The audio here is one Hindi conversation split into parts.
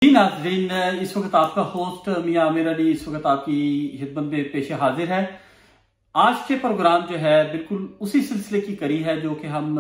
जी नाज़रीन, इस वक्त आपका होस्ट मियां आमिर अली इस वक्त आपकी खिदमत में पेश हाजिर है। आज के प्रोग्राम जो है बिल्कुल उसी सिलसिले की कड़ी है जो कि हम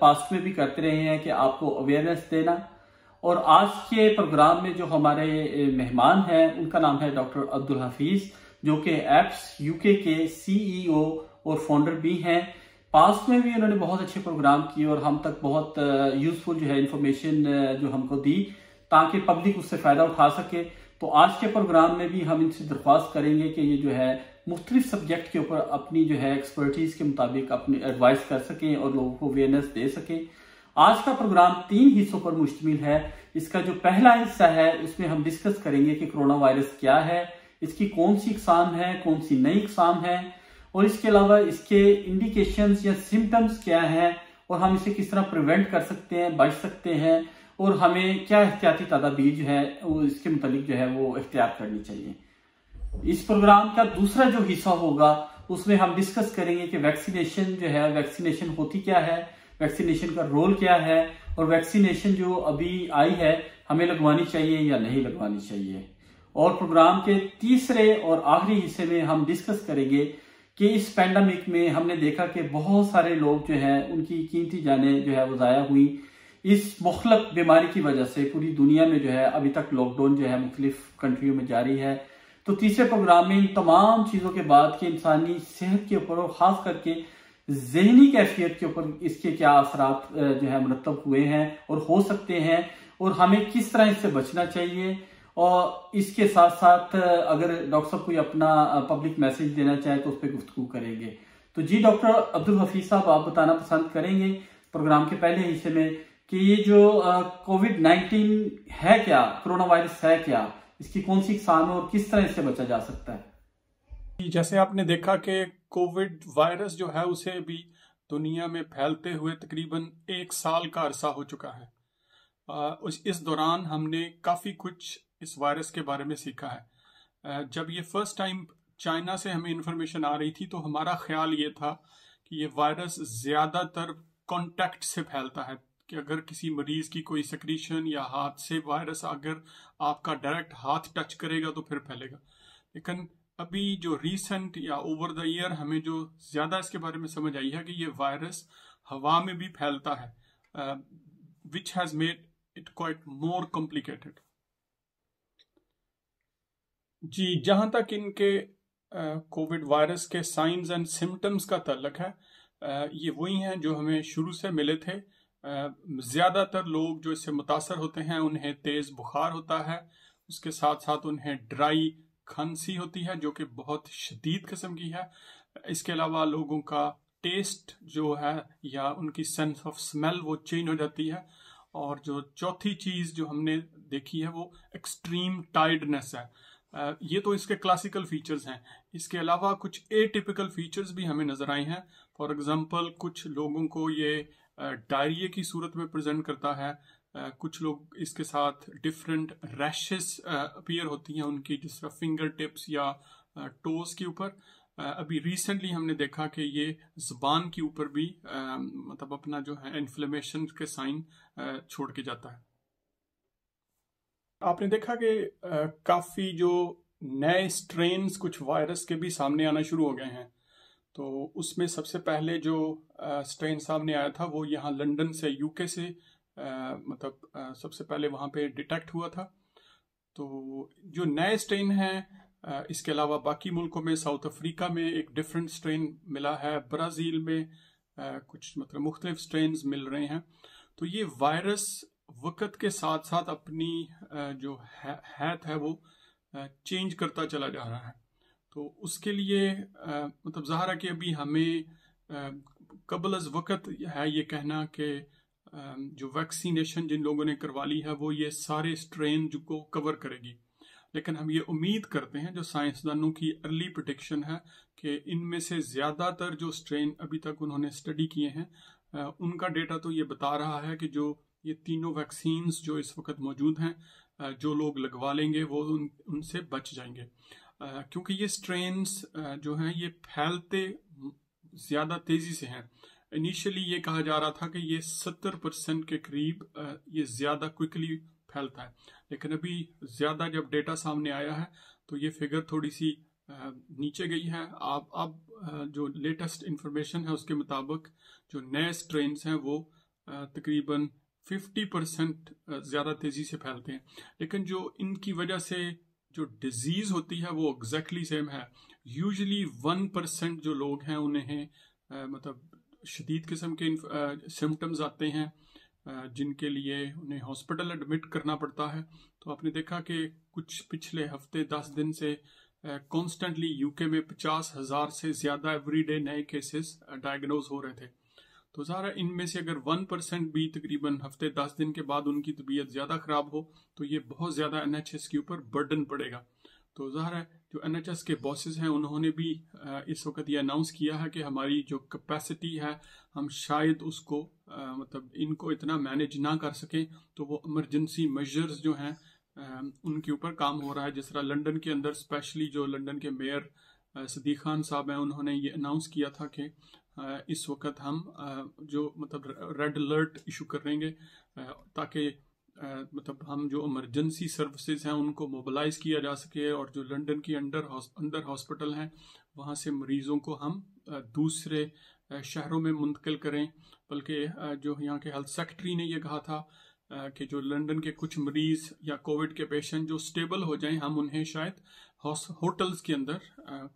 पास्ट में भी करते रहे हैं कि आपको अवेयरनेस देना। और आज के प्रोग्राम में जो हमारे मेहमान हैं उनका नाम है डॉक्टर अब्दुल हफीज, जो कि एप्स यूके के सीईओ और फाउंडर भी हैं। पास्ट में भी उन्होंने बहुत अच्छे प्रोग्राम किए और हम तक बहुत यूजफुल जो है इंफॉर्मेशन जो हमको दी ताकि पब्लिक उससे फायदा उठा सके। तो आज के प्रोग्राम में भी हम इनसे दरख्वास्त करेंगे कि ये जो है मुख्तलिफ सब्जेक्ट के ऊपर अपनी जो है एक्सपर्टीज के मुताबिक अपनी एडवाइस कर सकें और लोगों को अवेयरनेस दे सकें। आज का प्रोग्राम 3 हिस्सों पर मुश्तमिल है। इसका जो पहला हिस्सा है उसमें हम डिस्कस करेंगे कि कोरोना वायरस क्या है, इसकी कौन सी इकसाम है, कौन सी नई इकसाम है, और इसके अलावा इसके इंडिकेशंस या सिम्टम्स क्या हैं और हम इसे किस तरह प्रिवेंट कर सकते हैं, बच सकते हैं, और हमें क्या एहतियाती तदाबीर जो है वो इसके मुतालिक जो है वो इख्तियार करनी चाहिए। इस प्रोग्राम का दूसरा जो हिस्सा होगा उसमें हम डिस्कस करेंगे कि वैक्सीनेशन जो है, वैक्सीनेशन होती क्या है, वैक्सीनेशन का रोल क्या है, और वैक्सीनेशन जो अभी आई है हमें लगवानी चाहिए या नहीं लगवानी चाहिए। और प्रोग्राम के तीसरे और आखिरी हिस्से में हम डिस्कस करेंगे कि इस पैंडेमिक में हमने देखा कि बहुत सारे लोग जो है उनकी कीमती जानें जो है वो ज़ाया हुई इस मुख्तलिफ बीमारी की वजह से। पूरी दुनिया में जो है अभी तक लॉकडाउन जो है मुख्तलिफ कंट्रियों में जारी है। तो तीसरे प्रोग्राम में इन तमाम चीज़ों के बाद कि इंसानी सेहत के ऊपर और ख़ास करके जहनी कैफियत के ऊपर इसके क्या असरात जो है मुरतब हुए हैं और हो सकते हैं, और हमें किस तरह इससे बचना चाहिए। और इसके साथ साथ अगर डॉक्टर साहब कोई अपना पब्लिक मैसेज देना चाहे तो उस पर गुफ्तगू करेंगे। तो जी डॉक्टर अब्दुल हफीज साहब, आप बताना पसंद करेंगे प्रोग्राम के पहले हिस्से में कि ये जो कोविड-19 है क्या, कोरोना वायरस है क्या, इसकी कौन सी इकसाम है और किस तरह इससे बचा जा सकता है। जैसे आपने देखा कि कोविड वायरस जो है उसे भी दुनिया में फैलते हुए तकरीबन 1 साल का अरसा हो चुका है। इस दौरान हमने काफ़ी कुछ इस वायरस के बारे में सीखा है। जब ये फर्स्ट टाइम चाइना से हमें इंफॉर्मेशन आ रही थी तो हमारा ख्याल ये था कि ये वायरस ज़्यादातर कांटेक्ट से फैलता है, कि अगर किसी मरीज की कोई सेक्रीशन या हाथ से वायरस अगर आपका डायरेक्ट हाथ टच करेगा तो फिर फैलेगा। लेकिन अभी जो रीसेंट या ओवर द ईयर हमें जो ज़्यादा इसके बारे में समझ आई है कि ये वायरस हवा में भी फैलता है, which has made it quite more complicated. जी, जहाँ तक इनके कोविड वायरस के साइंस एंड सिम्टम्स का ताल्लुक है, ये वही हैं जो हमें शुरू से मिले थे। ज़्यादातर लोग जो इससे मुतासर होते हैं उन्हें तेज़ बुखार होता है, उसके साथ साथ उन्हें ड्राई खांसी होती है जो कि बहुत शदीद किस्म की है। इसके अलावा लोगों का टेस्ट जो है या उनकी सेंस ऑफ स्मेल वो चेंज हो जाती है। और जो चौथी चीज़ जो हमने देखी है वो एक्सट्रीम टायर्डनेस है। ये तो इसके क्लासिकल फीचर्स हैं। इसके अलावा कुछ एटिपिकल फीचर्स भी हमें नज़र आए हैं। फॉर एग्जांपल कुछ लोगों को ये डायरिया की सूरत में प्रेजेंट करता है, कुछ लोग इसके साथ डिफरेंट रैशेस अपीयर होती हैं उनकी, जिस तरह फिंगर टिप्स या टोज के ऊपर। अभी रिसेंटली हमने देखा कि ये ज़ुबान के ऊपर भी मतलब अपना जो है इन्फ्लेमेशन के साइन छोड़ के जाता है। आपने देखा कि काफ़ी जो नए स्ट्रेन्स कुछ वायरस के भी सामने आना शुरू हो गए हैं। तो उसमें सबसे पहले जो स्ट्रेन सामने आया था वो यहाँ लंदन से, यूके से मतलब सबसे पहले वहाँ पे डिटेक्ट हुआ था। तो जो नए स्ट्रेन हैं, इसके अलावा बाकी मुल्कों में, साउथ अफ्रीका में एक डिफरेंट स्ट्रेन मिला है, ब्राज़ील में कुछ मतलब मुख्तलिफ स्ट्रेन्स मिल रहे हैं। तो ये वायरस वक्त के साथ साथ अपनी जो हैत है वो चेंज करता चला जा रहा है। तो उसके लिए मतलब ज़ाहिर है कि अभी हमें कबल अज़ वक़्त है ये कहना कि जो वैक्सीनेशन जिन लोगों ने करवा ली है वो ये सारे स्ट्रेन जो को कवर करेगी। लेकिन हम ये उम्मीद करते हैं, जो साइंसदानों की अर्ली प्रेडिक्शन है, कि इनमें से ज़्यादातर जो स्ट्रेन अभी तक उन्होंने स्टडी किए हैं उनका डेटा तो ये बता रहा है कि जो ये तीनों वैक्सीन्स जो इस वक्त मौजूद हैं, जो लोग लगवा लेंगे वो उनसे बच जाएंगे। क्योंकि ये स्ट्रेन्स जो हैं ये फैलते ज़्यादा तेज़ी से हैं। इनिशियली ये कहा जा रहा था कि ये 70% के करीब ये ज़्यादा क्विकली हेल्थ है। लेकिन अभी ज़्यादा जब डेटा सामने आया है तो ये फिगर थोड़ी सी नीचे गई है। अब जो लेटेस्ट इंफॉर्मेशन है उसके मुताबिक जो नए स्ट्रेन्स हैं वो तकरीबन 50% ज़्यादा तेज़ी से फैलते हैं। लेकिन जो इनकी वजह से जो डिजीज़ होती है वो एग्जैक्टली सेम है। यूजुअली 1% जो लोग हैं उन्हें मतलब शदीद किस्म के सिम्टम्स आते हैं जिनके लिए उन्हें हॉस्पिटल एडमिट करना पड़ता है। तो आपने देखा कि कुछ पिछले हफ्ते 10 दिन से कॉन्स्टेंटली यूके में 50,000 से ज़्यादा एवरीडे नए केसेस डायग्नोज हो रहे थे। तो ज़ाहिर इनमें से अगर 1% भी तकरीबन हफ्ते 10 दिन के बाद उनकी तबीयत ज़्यादा ख़राब हो तो ये बहुत ज़्यादा NHS के ऊपर बर्डन पड़ेगा। तो ज़ाहिर है जो NHS के बॉसेस हैं उन्होंने भी इस वक्त ये अनाउंस किया है कि हमारी जो कैपेसिटी है हम शायद उसको मतलब इनको इतना मैनेज ना कर सकें, तो वो इमरजेंसी मेजर्स जो हैं उनके ऊपर काम हो रहा है। जिस तरह लंदन के अंदर स्पेशली जो लंदन के मेयर सदीक खान साहब हैं उन्होंने ये अनाउंस किया था कि इस वक्त हम जो मतलब रेड अलर्ट इशू करेंगे ताकि मतलब हम जो इमरजेंसी सर्विसेज हैं उनको मोबिलाइज किया जा सके और जो लंदन के अंदर हॉस्पिटल हैं वहाँ से मरीजों को हम दूसरे शहरों में मुंतकिल करें। बल्कि जो यहाँ के हेल्थ सेक्रेटरी ने ये कहा था कि जो लंदन के कुछ मरीज या कोविड के पेशेंट जो स्टेबल हो जाएं हम उन्हें शायद होटल्स के अंदर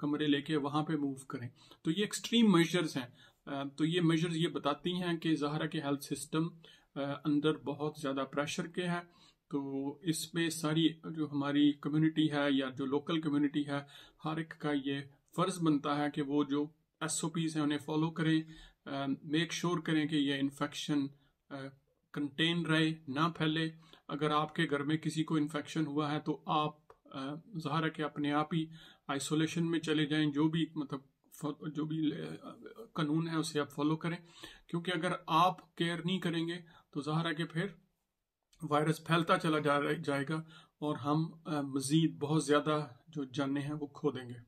कमरे लेके वहाँ पे मूव करें। तो ये एक्सट्रीम मेजर्स हैं। तो ये मेजर्स ये बताती हैं कि ज़ाहिर के हेल्थ सिस्टम अंदर बहुत ज़्यादा प्रेशर के है। तो इसमें सारी जो हमारी कम्युनिटी है या जो लोकल कम्युनिटी है हर एक का ये फ़र्ज़ बनता है कि वो जो SOPs हैं उन्हें फॉलो करें, मेक श्योर करें कि ये इन्फेक्शन कंटेन रहे, ना फैले। अगर आपके घर में किसी को इन्फेक्शन हुआ है तो आप ज़ाहिर है कि अपने आप ही आइसोलेशन में चले जाएं। जो भी मतलब जो भी कानून है उसे आप फॉलो करें, क्योंकि अगर आप केयर नहीं करेंगे तो ज़ाहिर है कि फिर वायरस फैलता चला जाएगा और हम मज़ीद बहुत ज़्यादा जो जानें हैं वो खो देंगे।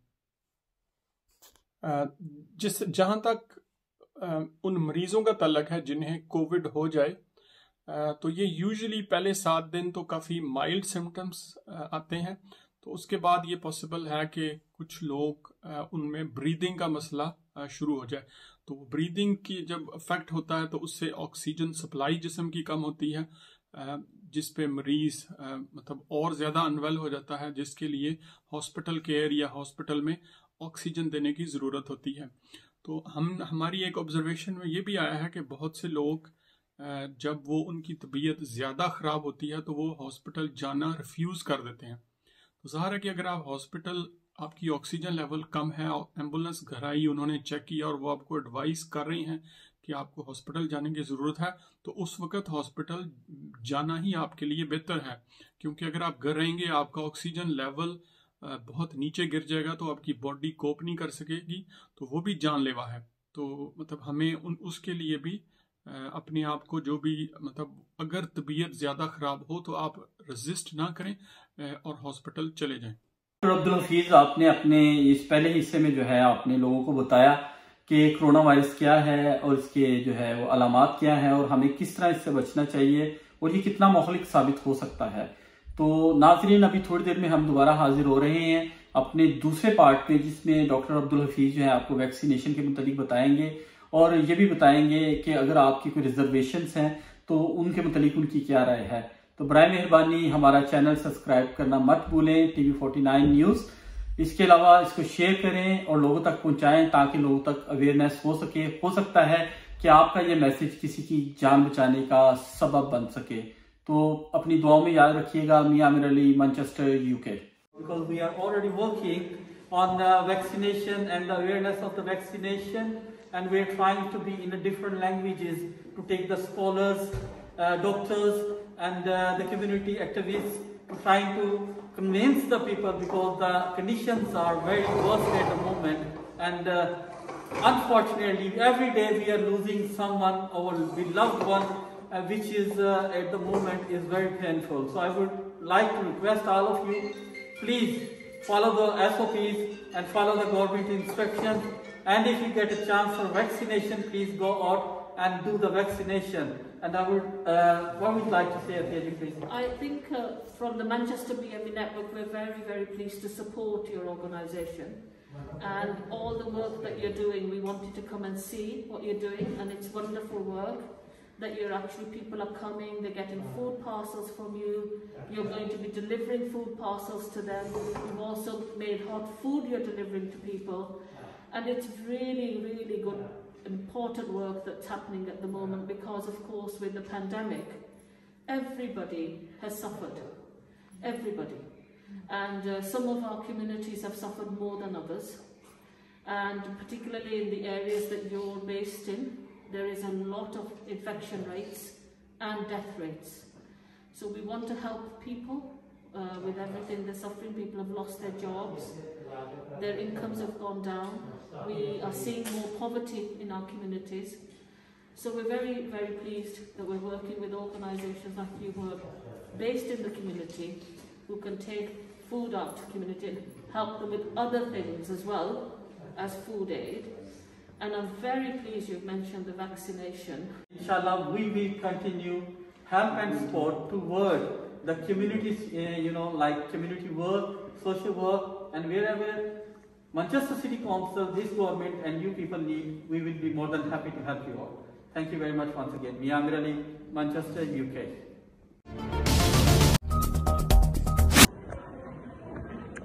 जहाँ तक उन मरीजों का तल्लक है जिन्हें कोविड हो जाए तो ये यूजुअली पहले 7 दिन तो काफ़ी माइल्ड सिम्टम्स आते हैं। तो उसके बाद ये पॉसिबल है कि कुछ लोग उनमें ब्रीदिंग का मसला शुरू हो जाए। तो ब्रीदिंग की जब अफेक्ट होता है तो उससे ऑक्सीजन सप्लाई जिस्म की कम होती है, जिस पे मरीज मतलब और ज़्यादा अनवेल हो जाता है, जिसके लिए हॉस्पिटल केयर या हॉस्पिटल में ऑक्सीजन देने की ज़रूरत होती है। तो हमारी एक ऑब्जर्वेशन में ये भी आया है कि बहुत से लोग जब वो उनकी तबीयत ज़्यादा ख़राब होती है तो वो हॉस्पिटल जाना रिफ्यूज़ कर देते हैं। तो ज़ाहिर है कि अगर आप हॉस्पिटल आपकी ऑक्सीजन लेवल कम है, एम्बुलेंस घर आई, उन्होंने चेक किया और वो आपको एडवाइस कर रही हैं कि आपको हॉस्पिटल जाने की ज़रूरत है, तो उस वक्त हॉस्पिटल जाना ही आपके लिए बेहतर है। क्योंकि अगर आप घर रहेंगे आपका ऑक्सीजन लेवल बहुत नीचे गिर जाएगा तो आपकी बॉडी कोप नहीं कर सकेगी, तो वो भी जानलेवा है। तो मतलब हमें उसके लिए भी अपने आप को जो भी मतलब अगर तबीयत ज़्यादा ख़राब हो तो आप रेजिस्ट ना करें और हॉस्पिटल चले जाएं। डॉक्टर अब्दुल हफीज, आपने अपने इस पहले हिस्से में जो है आपने लोगों को बताया कि कोरोना वायरस क्या है और इसके जो है वो अलामात क्या है और हमें किस तरह इससे बचना चाहिए और ये कितना मुखलिक साबित हो सकता है। तो नाज़रीन, अभी थोड़ी देर में हम दोबारा हाजिर हो रहे हैं अपने दूसरे पार्ट में, जिसमें डॉक्टर अब्दुल हफीज जो है आपको वैक्सीनेशन के मुतालिक बताएंगे और ये भी बताएंगे कि अगर आपकी कोई रिजर्वेशंस हैं तो उनके मुतालिक उनकी क्या राय है। तो बराए मेहरबानी हमारा चैनल सब्सक्राइब करना मत भूलें, TV49 न्यूज़। इसके अलावा इसको शेयर करें और लोगों तक पहुंचाएं ताकि लोगों तक अवेयरनेस हो सके। हो सकता है कि आपका ये मैसेज किसी की जान बचाने का सबब बन सके। तो अपनी दुआओं में याद रखिएगा। Miyan Aamir Ali, Manchester, UK। Because we are already working on vaccination and the awareness of the vaccination, and we are trying to be in the different languages to take the scholars, doctors and the community activists to trying to convince the people, because the conditions are very worst at the moment, and unfortunately every day we are losing someone, our beloved one, which is at the moment is very painful. So I would like to request all of you, please follow the SOPs and follow the government instructions, and if you get a chance for vaccination, please go out and do the vaccination. And I would, what would you like to say at the education? I think from the Manchester BME Network, we're very, very pleased to support your organisation. And all the work that you're doing, we wanted to come and see what you're doing, and it's wonderful work that you're actually, people are coming, they're getting food parcels from you, you're going to be delivering food parcels to them, you've also made hot food you're delivering to people, and it's really, really good, important work that's happening at the moment, because of course with the pandemic, everybody has suffered, everybody. And some of our communities have suffered more than others, and particularly in the areas that you're based in, there is a lot of infection rates and death rates. So we want to help people with everything they're suffering. People have lost their jobs, their incomes have gone down, we are seeing more poverty in our communities. So we're very, very pleased that we're working with organisations like you who are based in the community, who can take food out to the community and help them with other things as well as food aid. And I'm very pleased you've mentioned the vaccination. Inshallah, we will continue help and support toward the communities, like community work, social work, and wherever Manchester City Council, this government and you people need, we will be more than happy to help you all. Thank you very much once again. Mia Amir Ali, Manchester, UK.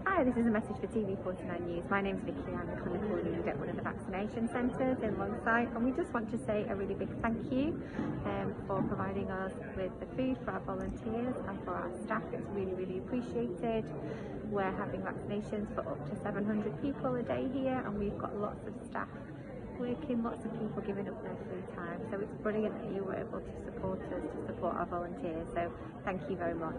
Hi, this is a message for TV49 News. My name's Vicky. I'm the clinical lead at one of the vaccination centres in Longside, and we just want to say a really big thank you for providing us with the food for our volunteers and for our staff. It's really, really appreciated. We're having vaccinations for up to 700 people a day here, and we've got lots of staff working, lots of people giving up their free time. So it's brilliant that you were able to support us, to support our volunteers. So thank you very much.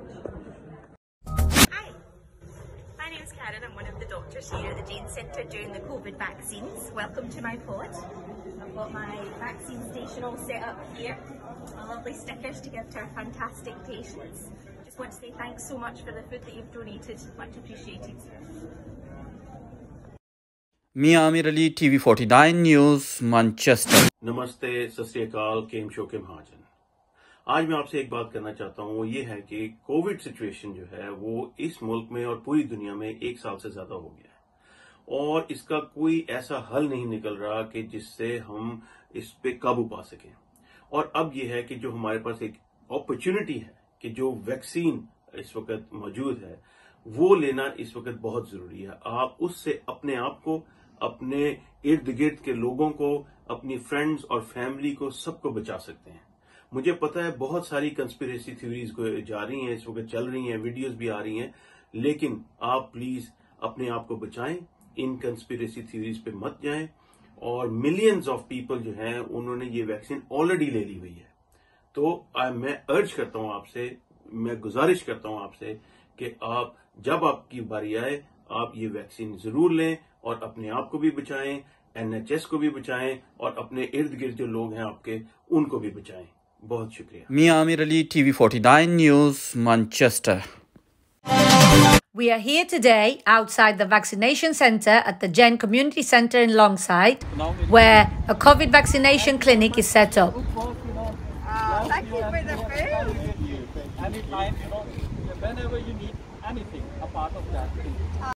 My name is Karen. I'm one of the doctors here at the Jane Centre doing the COVID vaccines. Welcome to my pod. I've got my vaccine station all set up here. My lovely stickers to give to our fantastic patients. Just want to say thanks so much for the food that you've donated. Much appreciated. Mia Amir Ali, TV49 News, Manchester. नमस्ते, सत श्री अकाल, केम शो के महाजन। आज मैं आपसे एक बात करना चाहता हूँ, वो ये है कि कोविड सिचुएशन जो है वो इस मुल्क में और पूरी दुनिया में 1 साल से ज्यादा हो गया है, और इसका कोई ऐसा हल नहीं निकल रहा कि जिससे हम इस पे काबू पा सकें। और अब ये है कि जो हमारे पास एक अपॉर्चुनिटी है कि जो वैक्सीन इस वक्त मौजूद है वो लेना इस वक्त बहुत जरूरी है। आप उससे अपने आप को, अपने इर्द गिर्द के लोगों को, अपनी फ्रेंड्स और फैमिली को, सबको बचा सकते हैं। मुझे पता है बहुत सारी कंस्पिरेसी थ्योरीज जा रही हैं, इस वक्त चल रही हैं, वीडियोस भी आ रही हैं, लेकिन आप प्लीज अपने आप को बचाएं, इन कंस्पिरेसी थ्योरीज पे मत जाएं। और मिलियंस ऑफ पीपल जो हैं उन्होंने ये वैक्सीन ऑलरेडी ले ली हुई है। तो मैं अर्ज करता हूं आपसे, मैं गुजारिश करता हूं आपसे कि आप जब आपकी बारी आए आप ये वैक्सीन जरूर लें और अपने आप को भी बचाएं, NHS को भी बचाएं और अपने इर्द गिर्द जो लोग हैं आपके उनको भी बचाएं। बहुत शुक्रिया। Mia Amir Ali, TV49 News, Manchester. We are here today outside the vaccination centre at the Jen Community Centre in Longside, where a COVID vaccination clinic is set up. Thank you for the food. Anytime, whenever you need anything, a part of that.